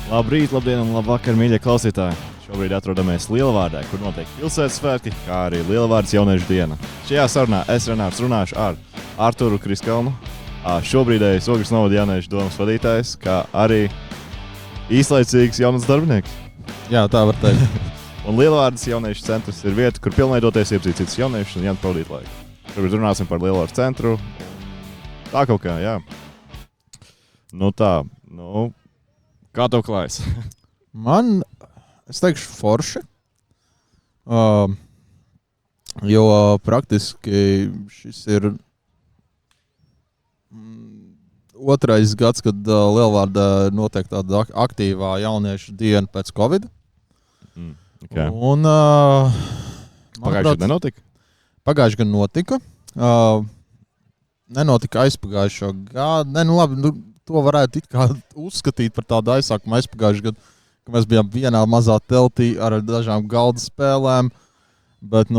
Labrīt, labdien un labvakar, mīļie klausītāji! Šobrīd atrodamies Lielvārdē, kur notiek pilsētas svētki, kā arī Lielvārdas jauniešu diena. Šajā sarunā es, Renārs, runāšu ar Arturu Kriskalnu, šobrīdējais Ogres novada jauniešu domas vadītājs, kā arī īslaicīgs jaunas darbinieks. Jā, tā var teikt. Un Lielvārdas jauniešu centrs ir vieta, kur pilnveidoties iepazīt citus jauniešus un pavadīt laiku. Šobrīd runāsim par Lielvārdas centru. Tā kaut kā, jā. Kā tev klājas? Man, es teikšu, forši. Jo praktiski šis ir otrais gads, kad Lielvārdā notiek tāda aktīvā jauniešu diena pēc Covid. Okay. Un, Pagājušajā gadā nenotika? Pagājušajā gadā notika. Nenotika aizpagājušo gadu. To varētu it kā uzskatīt par tādu aizsākumu aizpagājušajā gadā, ka mēs bijām vienā mazā teltī ar dažām galda spēlēm. Bet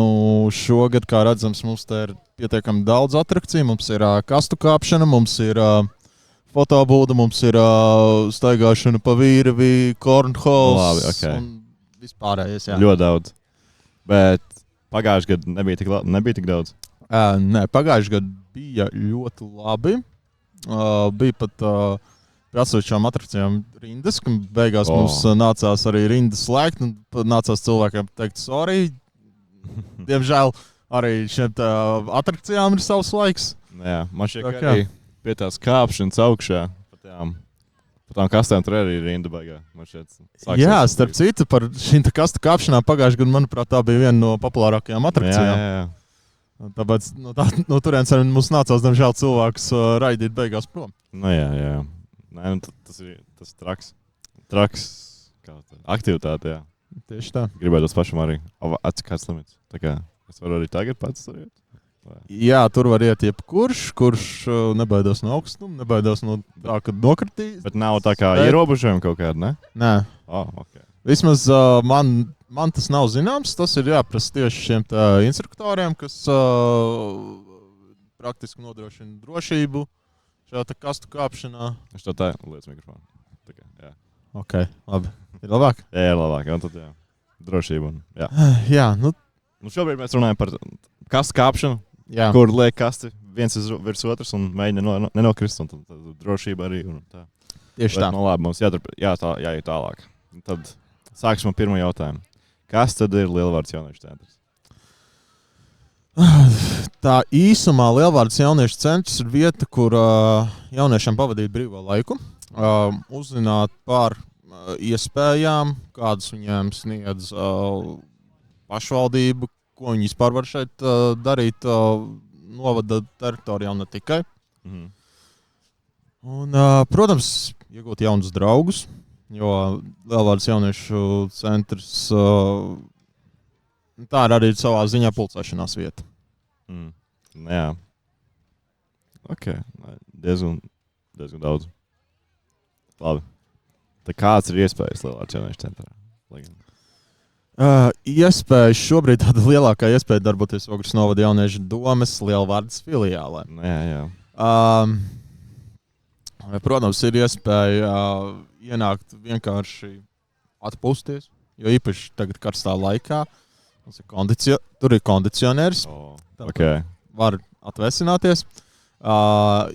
šogad, kā redzams, mums te ir pietiekami daudz atrakciju. Mums ir kastu kāpšana, mums ir fotobūda, mums ir staigāšana pa Vīravi, cornholes. Labi, okay. Un vispārējais. Jā. Ļoti daudz. Bet pagājušajā gadā nebija tik daudz? Nē, pagājušajā gadā bija ļoti labi. Bija pat pie atsevišķām atrakcijām rindas, ka beigās mums nācās arī rindas slēgt un nācās cilvēkiem teikt sorry. Diemžēl arī šiem atrakcijām ir savs laiks. Jā, man šķiet, ka arī pie tās kāpšanas augšā pa tām kastēm tur arī rinda baigā. Jā, starp citu, par šīm kastu kāpšanām pagājušajā gadā, manuprāt, tā bija viena no populārākajām atrakcijām. Jā. Tāpēc no turienes arī mums nācās, diemžēl, cilvēkus raidīt beigās prom. Jā. Nē, tas ir traks aktivitāte, jā. Tieši tā. Gribētos pašam arī kāds limits. Tā kā es varu arī tagad pats tur iet. Jā, tur var iet kurš nebaidās no augstuma, nebaidās no tā, kad nokritīs. Bet nav tā kā ierobežojumi kaut kādi, ne? Nē. Okay. Vismaz man tas nav zināms. Tas ir jāprasa tieši šiem instruktoriem, kas praktiski nodrošina drošību šajā kastu kāpšanā. Es to tā lietas mikrofonu. Tā kā, jā. Ok, labi. Ir labāk? Jā, labāk. Un tad, jā. Drošība. Jā. Jā, šobrīd mēs runājam par kastu kāpšanu, kur liek kasti viens virs otrs un mēģina nenokrist. Un tad drošība arī. Un tā. Tieši tā. Labi, mums jāiet tālāk. Tad sāksim ar pirmo jautājumu. Kas tad ir Lielvārdas jauniešu centrs? Tā īsumā Lielvārdas jauniešu centrs ir vieta, kur jauniešiem pavadīt brīvo laiku, uzzināt par iespējām, kādas viņiem sniedz pašvaldība, ko viņi vispār var šeit darīt novada teritorijā un ne tikai. Un, protams, iegūt jaunus draugus. Jo Lielvārdas jauniešu centrs tā ir arī savā ziņā pulcēšanās vieta. Jā. Ok. Diezgan daudz. Labi. Tā kāds ir iespējas Lielvārdas jauniešu centrā? Iespējas šobrīd tāda lielākā iespēja darboties Ogres novada jauniešu domas Lielvārdas filiālē. Jā. Protams, ir iespēja ienākt vienkārši atpūsties, jo īpaši tagad karstā laikā tur ir kondicionieris. Okay. Var atvesināties.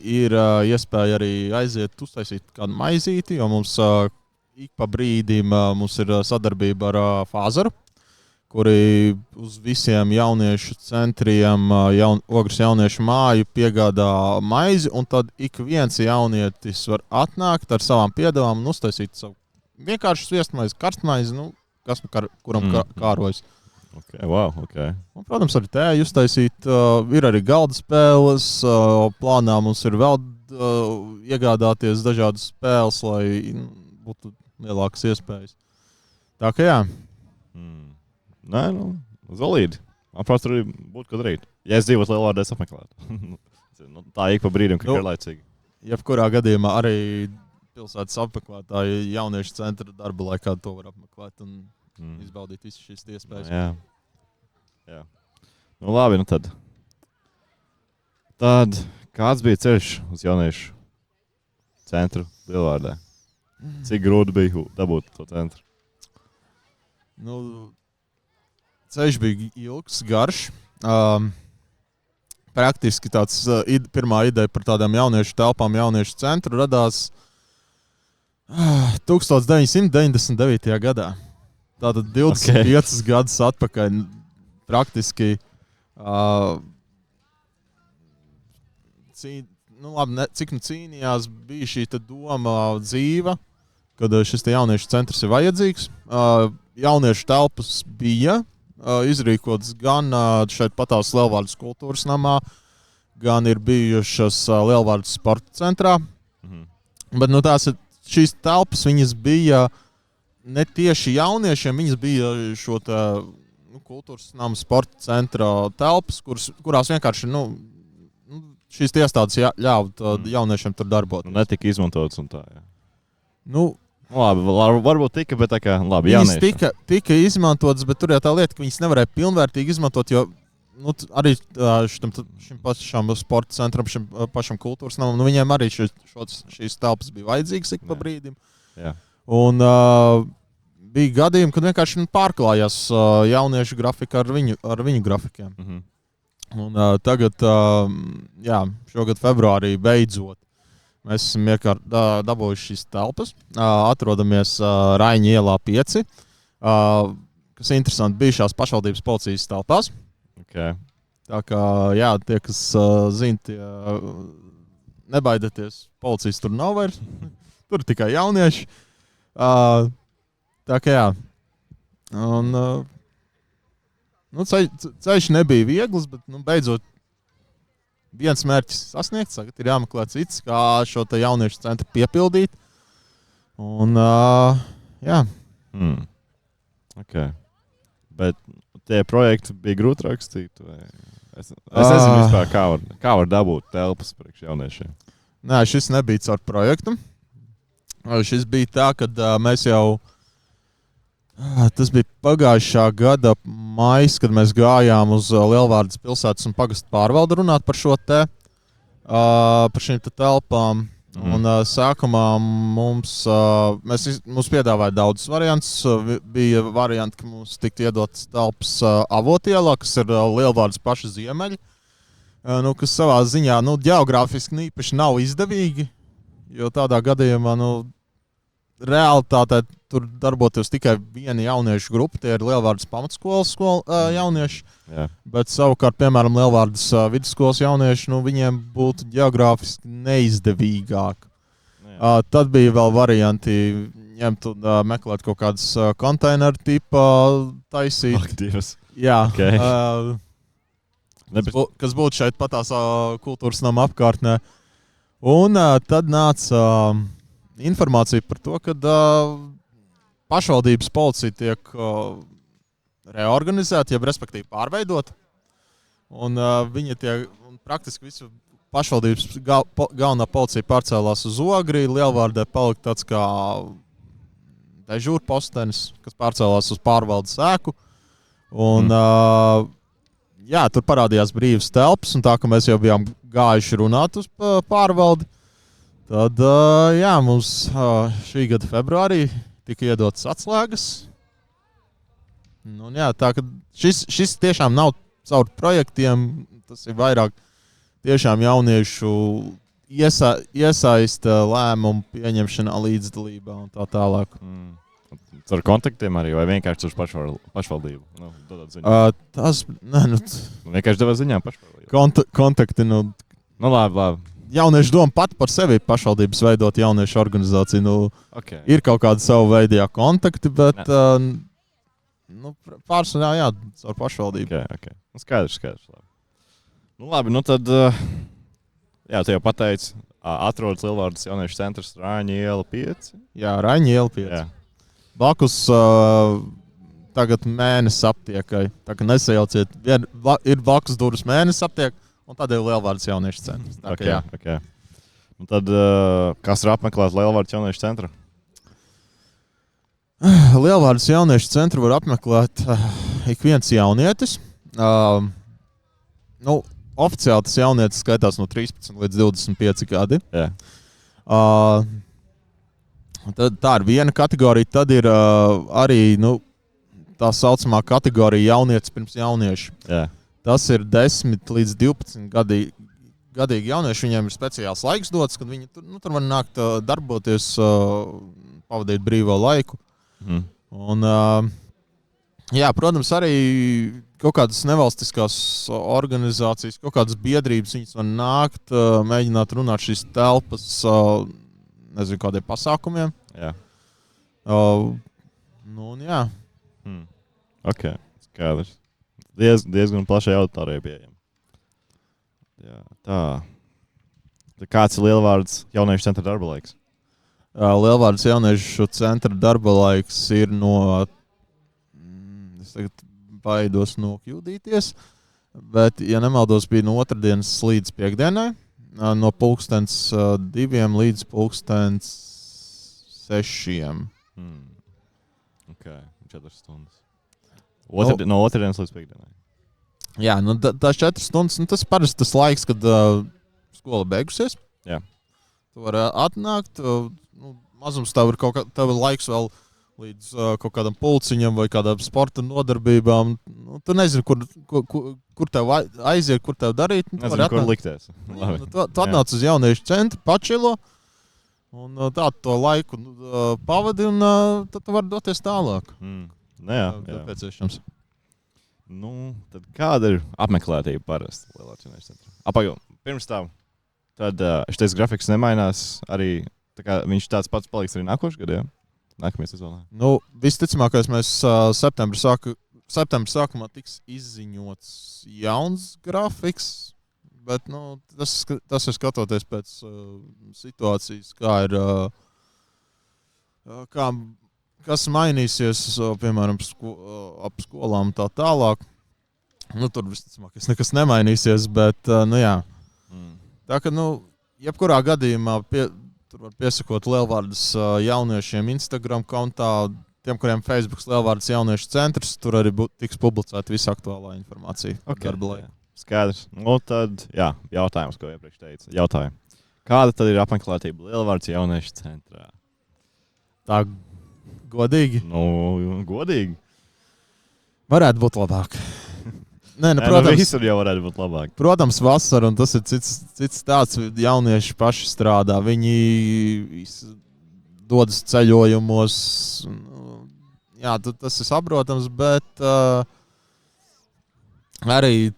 Ir iespēja arī aiziet uztaisīt kādu maizīti, jo mums ik pa brīdim mums ir sadarbība ar Fāzaru, kuri uz visiem jauniešu centriem, Ogres jauniešu māju piegādā maizi, un tad ik viens jaunietis var atnākt ar savām piedevām un uztaisīt savu vienkārši sviestmaizi, karstmaizi, kuram kārojas. Okay, wow, okay. Un, protams, arī tēju uztaisīt. Ir arī galda spēles, plānā mums ir vēl iegādāties dažādas spēles, lai būtu lielākas iespējas. Tā kā jā. Nē, zolīdi. Man prāt, arī būtu, ko darīt. Ja es dzīvotu Lielvārdē, es apmeklētu. Tā ik pa brīdim, ka ir laicīgi. Jebkurā gadījumā arī pilsētas apmeklētāji jauniešu centra darba laikā to var apmeklēt un izbaudīt visas šīs iespējas. Jā. Labi, tad. Tad kāds bija ceļš uz jauniešu centru Lielvārdē? Cik grūti bija dabūt to centru? Nu, ceļš bija ilgs, garš. Praktiski tāds pirmā ideja par tādām jauniešu telpām, jauniešu centru radās 1999. gadā. Tātad 25 gadus atpakaļ praktiski cik cīnījās bija šī doma dzīva, kad šis jauniešu centrs ir vajadzīgs. Jauniešu telpas bija izrīkotas gan šeit patās Lielvārdas kultūras namā, gan ir bijušas Lielvārdas sporta centrā. Bet šīs telpas viņas bija ne tieši jauniešiem, viņas bija šo kultūras nama sporta centra telpas, kurās vienkārši šīs iestādes ļāva jauniešiem tur darboties. Netika izmantotas un tā, jā. Labi, varbūt tika, bet tā kā labi, jaunieši. Tika izmantotas, bet tur jau tā lieta, ka viņas nevarēja pilnvērtīgi izmantot, jo arī šim pašam sporta centram, šim pašam kultūras namam, viņiem arī šīs telpas bija vajadzīgas ik pa brīdim. Jā. Un bija gadījumi, kad vienkārši pārklājās jauniešu grafika ar viņu grafikiem. Un tagad, šogad februārī beidzot, mēs esam dabūjuši šīs telpas. Atrodamies Raiņa ielā 5, kas interesanti bijušās pašvaldības policijas telpās. Okay. Tā kā, tie, kas zina, nebaidieties, policijas tur nav vairs. Tur ir tikai jaunieši. Tā kā, Un, ceļš nebija viegls, bet beidzot viens mērķis sasniegts. Tagad ir jāmeklē cits, kā šo jauniešu centru piepildīt. Un, Okay. Bet tie projekti bija grūti rakstīt? Es nezinu vispār, kā var dabūt telpas priekš jauniešiem. Nē, šis nebija caur projektu. Šis bija tā, kad mēs jau... Tas bija pagājušā gada maijs, kad mēs gājām uz Lielvārdas pilsētas un pagastu pārvaldu runāt par par šīm telpām. Un sākumā mums piedāvāja daudzas variantus. Bija varianti, ka mums tiktu iedotas telpas Avotielā, kas ir Lielvārdas paša ziemeļi, kas savā ziņā ģeogrāfiski īpaši nav izdevīgi, jo tādā gadījumā realitātē tur darbotos tikai viena jauniešu grupa, tie ir Lielvārdas pamatskolas jaunieši. Jā. Bet savukārt, piemēram, Lielvārdas vidusskolas jaunieši, viņiem būtu ģeogrāfiski neizdevīgāk. Tad bija vēl varianti ņemt un meklēt kaut kādas konteineru tipa taisīt. Aktīvas. Jā. Okay. Kas būtu šeit patās kultūras nama apkārtnē. Un tad nāca informācija par to, ka pašvaldības policija tiek reorganizēta, jeb respektīvi pārveidota. Un viņa praktiski visu pašvaldības galvenā policija pārcēlās uz Ogri, Lielvārdē palika tāds kā dežūrpostenis, kas pārcēlās uz pārvaldes ēku. Un tur parādījās brīvas telpas, un tā, ka mēs jau bijām gājuši runāt uz pārvaldi, tad mums šī gada februārī tika iedotas atslēgas. Tā ka šis tiešām nav caur projektiem, tas ir vairāk tiešām jauniešu iesaista lēmumu pieņemšanā, līdzdalībā un tā tālāk. Caur kontaktiem arī, vai vienkārši caur pašvaldību? Dodot ziņā. Vienkārši devāt ziņā pašvaldību. Kontakti, labi. Jauniešu doma pati par sevi pašvaldības veidot jauniešu organizāciju. Okay. Ir kaut kādi savu veidu kontakti, bet pārsvarā caur pašvaldību. Okay. Skaidrs. Labi, tad, tu jau pateici, atrodas Lielvārdas jauniešu centrs Raiņa iela 5. Jā, Raiņa iela 5. Jā. Blakus tagad mēnesis aptiekai. Tā kā nesajauciet, ir blakus durvis mēnesis aptiek. Un tad ir Lielvārdas jauniešu centrs. Okay. Un tad, kas ir apmeklēt Lielvārdas jauniešu centru? Lielvārdas jauniešu centru var apmeklēt ik viens jaunietis. Oficiāli tas jaunietis skaitās no 13 līdz 25 gadi. Jā. Tad, tā ir viena kategorija. Tad ir arī tā saucamā kategorija jaunietis pirms jauniešu. Jā. Tas ir 10 līdz 12 gadīgi jaunieši. Viņiem ir speciāls laiks dots, kad viņi tur var nākt darboties, pavadīt brīvo laiku. Un, jā, protams, arī kaut kādas nevalstiskās organizācijas, kaut kādas biedrības, viņas var nākt, mēģināt runāt šīs telpas, nezinu, kādiem pasākumiem. Jā. Jā. Ok, skaidrs. Diezgan plaša auditorija pieejama. Jā, tā. Kāds ir Lielvārdes jauniešu centra darba laiks? Lielvārdes jauniešu centra darba laiks ir no, es tagad baidos nokļūdīties, bet, ja nemaldos, bija no otrdienas līdz piekdienai, no 2:00 līdz 6:00. Ok, 4 stundas. No otrdienas līdz piekdienai. Jā, tās 4 stundas, tas parasti tas laiks, kad skola beigusies. Jā. Tu vari atnākt, mazums tev ir tev ir laiks vēl līdz kaut kādam pulciņam vai kādām sporta nodarbībām. Tu nezini, kur tev aiziet, kur tev darīt. Nezinu, kur likties. Tu atnāc uz jauniešu centru, pačilo, un tā to laiku pavadi, un tad tu vari doties tālāk. Jā. Nepieciešams. Tad kāda ir apmeklētība parasti Lielvārdes jauniešu centrā? Pirms tam, tad šis grafiks nemainās arī, tā kā viņš tāds pats paliks arī nākošajā gadā, jā? Nākamajā sezonā. Visticamākais mēs septembra sākumā tiks izziņots jauns grafiks, bet tas ir skatoties pēc situācijas, kā ir, kas mainīsies, piemēram, ap skolām tā tālāk. Tur visticamākais nekas nemainīsies, bet, jā. Tā ka, jebkurā gadījumā tur var piesakot Lielvārdes jauniešiem Instagram kontā, tiem, kuriem Facebooks Lielvārdes jauniešu centrs, tur arī tiks publicēta visa aktuālā informācija. Okay, skaidrs. Tad, jā, jautājums, ko iepriekš teica. Jautājumu. Kāda tad ir apmeklētība Lielvārdes jauniešu centrā? Tā godīgi? Godīgi. Varētu būt labāk. Protams, visur jau varētu būt labāk. Protams, vasara, un tas ir cits tāds, jaunieši paši strādā. Viņi dodas ceļojumos. Jā, tas ir saprotams, bet arī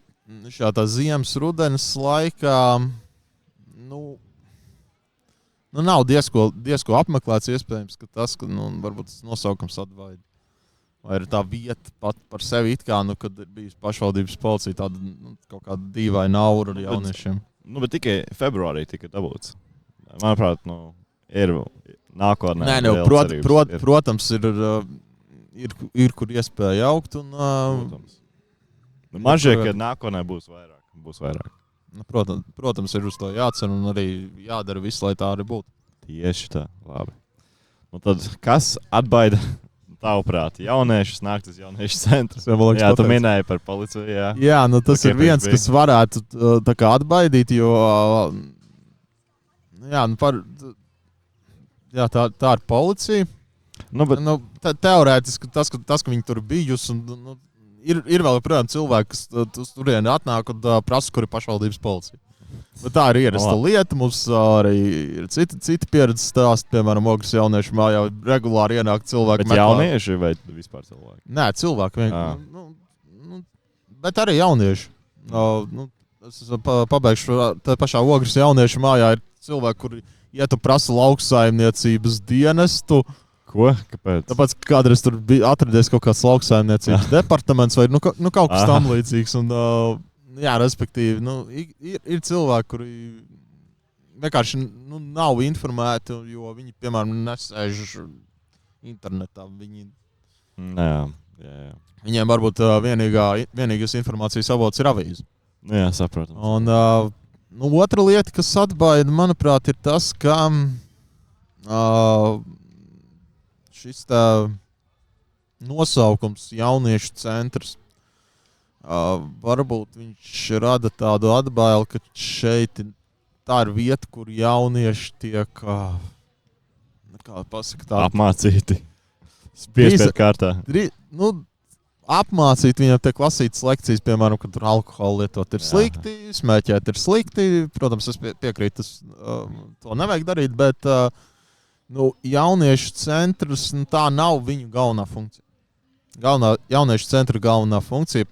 šādā ziemas, rudenes laikā nav diezko apmeklēts. Iespējams, ka tas, varbūt tas nosaukums atvaida. Vai ir tā vieta pat par sevi it kā, kad ir bijusi pašvaldības policija, tāda kaut kāda dīvaina aura ar jauniešiem. Bet tikai februārī tika dabūts. Manuprāt, ir nākotnē. Protams, ir kur iespēja augt. Man šķiet, ka nākotnē būs vairāk. Protams, ir uz to jācer un arī jādara viss, lai tā arī būtu. Tieši tā, labi. Tad kas atbaida? Tavuprāt, jauniešus nākt uz jauniešu centru. Jā, tu minēji par policiju. Jā, tas ir viens, kas varētu tā kā atbaidīt, jo tā ir policija. Teorētiski tas, ka viņi tur bijusi, ir vēl joprojām cilvēki, kas turieni atnāk un prasa, kur ir pašvaldības policija. Bet tā ir ierasta lieta. Mums arī ir citi pieredzes stāsti. Piemēram, Ogres jauniešu mājā regulāri ienāk cilvēki. Bet jaunieši vai vispār cilvēki? Nē, cilvēki. Bet arī jaunieši. Es pabeigšu. Tā pašā Ogres jauniešu mājā ir cilvēki, kuri iet un prasa lauksaimniecības dienestu. Ko? Kāpēc? Tāpēc kādreiz tur bija atradies kaut kāds lauksaimniecības departaments vai kaut kas tam līdzīgs. Jā, respektīvi, ir cilvēki, kuri vienkārši nav informēti, jo viņi, piemēram, nesēž internetā. Jā. Viņiem varbūt vienīgais informācijas avots ir avīze. Jā, saprotam. Un otra lieta, kas atbaida, manuprāt, ir tas, ka šis nosaukums jauniešu centrs. Varbūt viņš rada tādu atbaili, ka šeit tā ir vieta, kur jaunieši tiek, kā pasaka tā. Apmācīti. Piespiedu kārtā. Apmācīt viņam te klasītas lekcijas, piemēram, kad tur alkoholu lietot ir slikti, smēķēt ir slikti. Protams, es piekrītu, to nevajag darīt, bet jauniešu centrs tā nav viņu galvenā funkcija. Jauniešu centra galvenā funkcija ir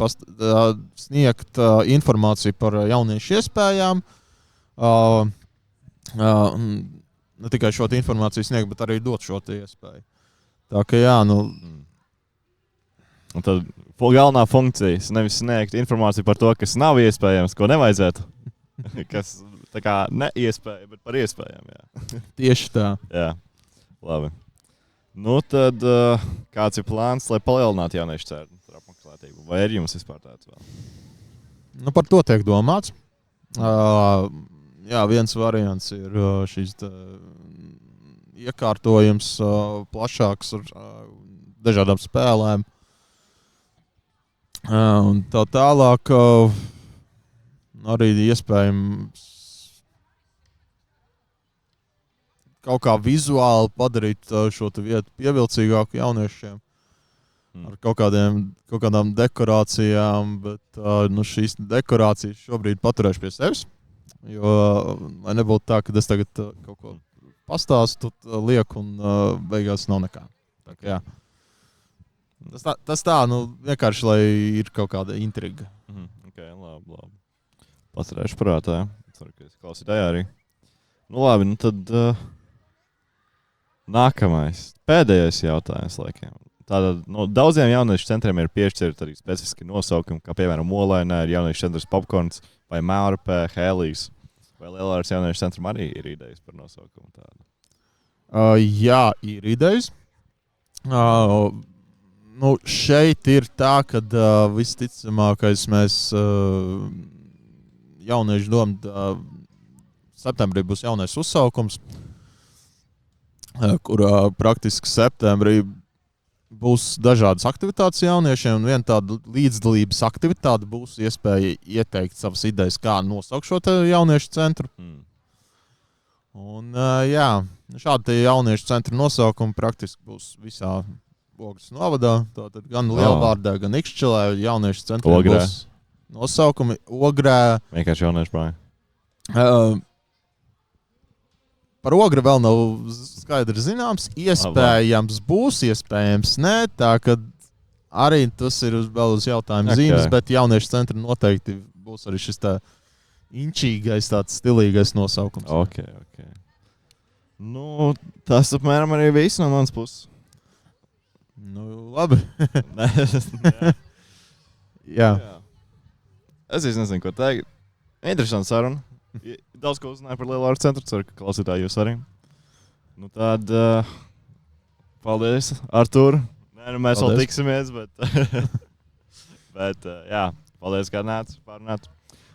sniegt informāciju par jauniešu iespējām. Ne tikai šo informāciju sniegt, bet arī dot šo iespēju. Tā kā Un tad galvenā funkcija ir nevis sniegt informāciju par to, kas nav iespējams, ko nevajadzētu. Kas tā kā neiespēja, bet par iespējām. Jā. Tieši tā. Jā, labi. Nu tad kāds ir plāns, lai palielinātu jauniešu centra apmeklētību? Vai ir jums vispār tāds vēl? Par to tiek domāts. Viens variants ir šīs iekārtojums plašāks ar dažādām spēlēm. Un tā tālāk arī iespējams kaut kā vizuāli padarīt šo vietu pievilcīgāku jauniešiem ar kaut kādām dekorācijām, bet šīs dekorācijas šobrīd paturēšu pie sevis, jo lai nebūtu tā, ka es tagad kaut ko pastāstu, lieku un beigās nav nekā. Tā kā, jā. Tas tā, vienkārši, lai ir kaut kāda intriga. Labi. Paturēšu prātā, ceru, ka es klausītāju arī. Labi, tad nākamais, pēdējais jautājums laikiem. Tātad, daudziem jauniešu centriem ir piešķirti arī specifiski nosaukumi, kā piemēram Olainē ir jauniešu centrs Popkorns vai Maurapē Hēlijs. Vai Lielvārdas jauniešu centram arī ir idejas par nosaukumu tādu? Jā, ir idejas. Šeit ir tā, ka visticamākais mēs jauniešu doma septembrī būs jaunais uzsaukums, kurā praktiski septembrī būs dažādas aktivitātes jauniešiem, un viena tāda līdzdalības aktivitāte būs iespēja ieteikt savas idejas, kā nosaukt šo jauniešu centru. Un šādi jauniešu centra nosaukumi praktiski būs visā Ogres novadā, tātad gan Lielvārdā, gan Ikšķelē jauniešu centriem būs nosaukumi. Ogrē. Vienkārši jauniešu māja. Par Ogri vēl nav skaidri zināms. Iespējams būs, iespējams nē. Tā ka arī tas ir vēl uz jautājumu zīmes, bet jauniešu centra noteikti būs arī šis tā inčīgais, tāds stilīgais nosaukums. Ok. Tas apmēram arī viss no manas puses. Labi. Jā. Es nezinu, ko teikt. Interesanti saruna. Daudz ko uzzināju par Lielvārdas centru. Ceru, ka klausītāji jūs arī. Tad paldies, Artur. Mēs vēl tiksimies, bet paldies, ka pārunāt.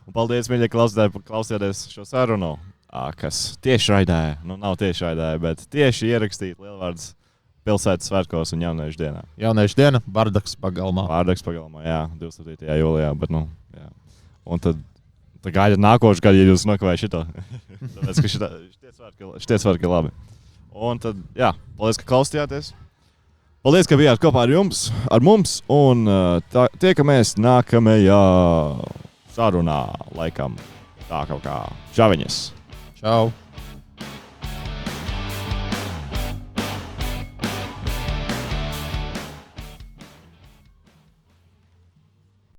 Un paldies, mīļie klausītāji, par klausieties šo sarunu, kas tieši raidāja, nav tieši raidāja, bet tieši ierakstīt Lielvārdas pilsētas svētkos un jauniešu dienā. Jauniešu diena, Bardaks pagalmā. Jā, 27. jūlijā, bet jā. Un tad gaidat nākošu gadu, ja jūs nokavējat šito. Tāpēc, ka šitie svētki ir labi. Un tad, paldies, ka klausījāties. Paldies, ka bijāt kopā ar mums, un tiekamies nākamajā sarunā, laikam, tā kaut kā. Čaviņas! Čau!